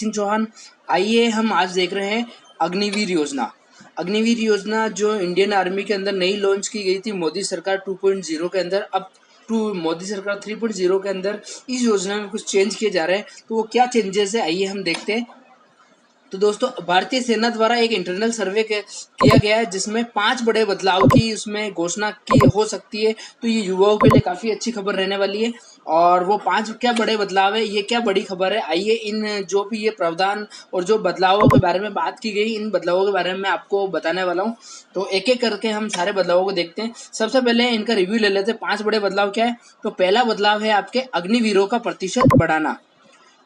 सिंह चौहान। आइए हम आज देख रहे हैं अग्निवीर योजना। अग्निवीर योजना जो इंडियन आर्मी के अंदर नई लॉन्च की गई थी मोदी सरकार 2.0 के अंदर, अब मोदी सरकार 3.0 के अंदर इस योजना में कुछ चेंज किए जा रहे हैं। तो वो क्या चेंजेस है आइए हम देखते हैं। तो दोस्तों, भारतीय सेना द्वारा एक इंटरनल सर्वे किया गया है जिसमें 5 बड़े बदलाव की उसमें घोषणा की हो सकती है। तो ये युवाओं के लिए काफ़ी अच्छी खबर रहने वाली है। और वो 5 क्या बड़े बदलाव है, ये क्या बड़ी खबर है, आइए इन जो भी ये प्रावधान और जो बदलावों के बारे में बात की गई, इन बदलावों के बारे में मैं आपको बताने वाला हूँ। तो एक एक करके हम सारे बदलावों को देखते हैं। सबसे पहले इनका रिव्यू ले लेते हैं। 5 बड़े बदलाव क्या है। तो पहला बदलाव है आपके अग्निवीरों का प्रतिशत बढ़ाना।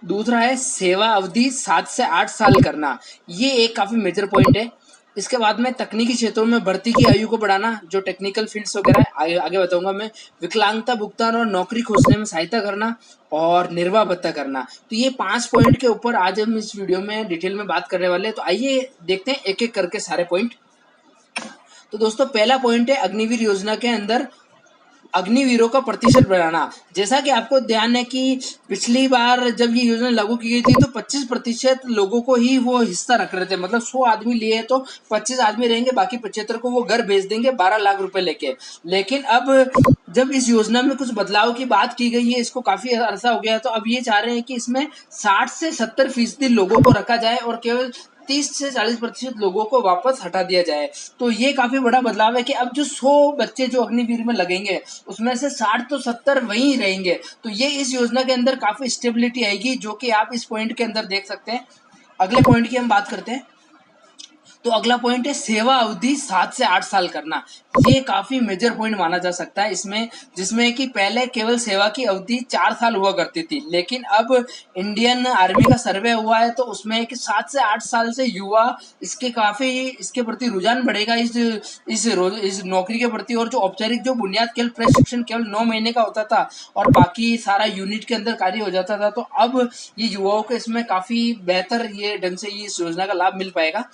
दूसरा है सेवा अवधि 7 से 8 साल करना, ये एक काफ़ी मेजर पॉइंट है। इसके बाद में तकनीकी क्षेत्रों में भर्ती की आयु को बढ़ाना, जो टेक्निकल फील्ड्स वगैरह है, आगे बताऊंगा मैं। विकलांगता भुगतान और नौकरी खोजने में सहायता करना और निर्वाह भत्ता करना। तो ये 5 पॉइंट के ऊपर आज हम इस वीडियो में डिटेल में बात करने वाले हैं। तो आइए देखते हैं एक एक करके सारे पॉइंट। तो दोस्तों, पहला पॉइंट है अग्निवीर योजना के अंदर अग्निवीरों का प्रतिशत बढ़ाना। जैसा कि आपको ध्यान है कि पिछली बार जब ये योजना लागू की गई थी तो 25% लोगों को ही वो हिस्सा रख रहे थे। मतलब 100 आदमी लिए तो 25 आदमी रहेंगे, बाकी 75 को वो घर भेज देंगे 12 लाख रुपए लेके। लेकिन अब जब इस योजना में कुछ बदलाव की बात की गई है, इसको काफी अरसा हो गया है, तो अब ये चाह रहे हैं कि इसमें 60 से 70% लोगों को रखा जाए और केवल 30 से 40% लोगों को वापस हटा दिया जाए। तो ये काफी बड़ा बदलाव है कि अब जो 100 बच्चे जो अग्निवीर में लगेंगे उसमें से 60 तो 70 वहीं रहेंगे। तो ये इस योजना के अंदर काफी स्टेबिलिटी आएगी, जो कि आप इस पॉइंट के अंदर देख सकते हैं। अगले पॉइंट की हम बात करते हैं। तो अगला पॉइंट है सेवा अवधि 7 से 8 साल करना। ये काफी मेजर पॉइंट माना जा सकता है इसमें, जिसमें कि पहले केवल सेवा की अवधि 4 साल हुआ करती थी, लेकिन अब इंडियन आर्मी का सर्वे हुआ है तो उसमें कि 7 से 8 साल से युवा इसके प्रति रुझान बढ़ेगा इस नौकरी के प्रति। और जो औपचारिक जो बुनियाद केवल प्रशिक्षण केवल 9 महीने का होता था और बाकी सारा यूनिट के अंदर कार्य हो जाता था, तो अब ये युवाओं को इसमें काफी बेहतर ये ढंग से इस योजना का लाभ मिल पाएगा।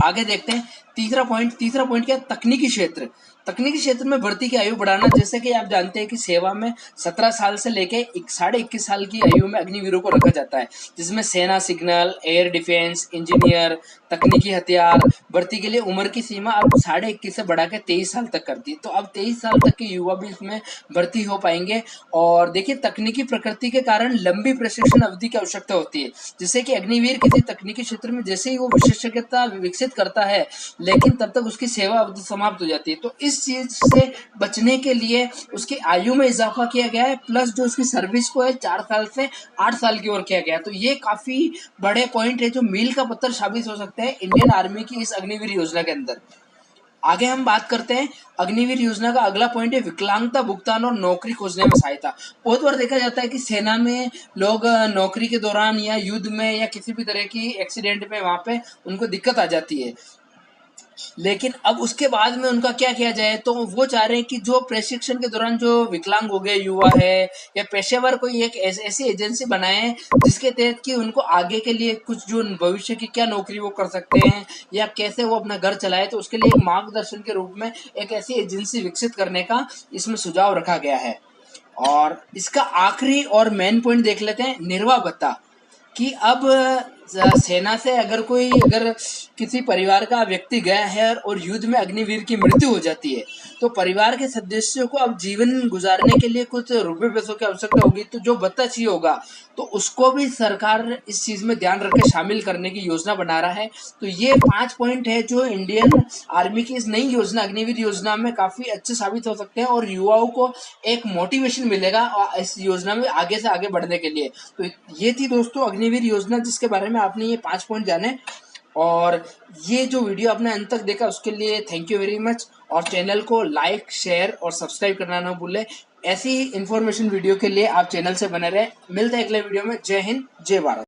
आगे देखते हैं तीसरा पॉइंट क्या है, तकनीकी क्षेत्र। तकनीकी क्षेत्र में भर्ती की आयु बढ़ाना। जैसे कि आप जानते हैं कि सेवा में 17 साल से लेके 21 साल की आयु में अग्निवीरों को रखा जाता है, जिसमें सेना, सिग्नल, एयर डिफेंस, इंजीनियर, तकनीकी हथियार भर्ती के लिए उम्र की सीमा अब 21.5 से बढ़ा के 23 साल तक कर दी। तो अब 23 साल तक के युवा भी इसमें भर्ती हो पाएंगे। और देखिए, तकनीकी प्रकृति के कारण लंबी प्रशिक्षण अवधि की आवश्यकता होती है, जिससे कि अग्निवीर किसी तकनीकी क्षेत्र में जैसे ही वो विशेषज्ञता विकसित करता है, लेकिन तब तक उसकी सेवा अवधि समाप्त हो जाती है। तो इस चीज से बचने के लिए उसकी आयु में इजाफा किया गया है, प्लस जो उसकी सर्विस को है 4 साल से 8 साल की ओर किया गया है। तो ये काफी बड़े पॉइंट है जो मील का पत्थर साबित हो सकते हैं इंडियन आर्मी की इस अग्निवीर योजना के अंदर। आगे हम बात करते हैं अग्निवीर योजना का अगला पॉइंट है विकलांगता भुगतान और नौकरी खोजने में सहायता। बहुत बार देखा जाता है कि सेना में लोग नौकरी के दौरान या युद्ध में या किसी भी तरह की एक्सीडेंट में वहां पे उनको दिक्कत आ जाती है, लेकिन अब उसके बाद में उनका क्या किया जाए। तो वो चाह रहे हैं कि जो प्रशिक्षण के दौरान जो विकलांग हो गए युवा है या पेशेवर, कोई एक ऐसी एजेंसी बनाए जिसके तहत कि उनको आगे के लिए कुछ जो भविष्य की क्या नौकरी वो कर सकते हैं या कैसे वो अपना घर चलाए, तो उसके लिए एक मार्गदर्शन के रूप में एक ऐसी एजेंसी विकसित करने का इसमें सुझाव रखा गया है। और इसका आखिरी और मेन पॉइंट देख लेते हैं, निर्वाह भत्ता। कि अब सेना से अगर किसी परिवार का व्यक्ति गया है और युद्ध में अग्निवीर की मृत्यु हो जाती है, तो परिवार के सदस्यों को अब जीवन गुजारने के लिए कुछ रुपए पैसों की आवश्यकता होगी। तो जो भत्ता चाहिए होगा, तो उसको भी सरकार इस चीज में ध्यान रख के शामिल करने की योजना बना रहा है। तो ये 5 पॉइंट है जो इंडियन आर्मी की इस नई योजना अग्निवीर योजना में काफी अच्छे साबित हो सकते हैं और युवाओं को एक मोटिवेशन मिलेगा इस योजना में आगे से आगे बढ़ने के लिए। तो ये थी दोस्तों अग्निवीर योजना, जिसके बारे में आपने ये 5 पॉइंट जाने। और ये जो वीडियो आपने अंत तक देखा उसके लिए थैंक यू वेरी मच। और चैनल को लाइक, शेयर और सब्सक्राइब करना ना भूलें। ऐसी इंफॉर्मेशन वीडियो के लिए आप चैनल से बने रहे। मिलते हैं अगले वीडियो में। जय हिंद, जय भारत।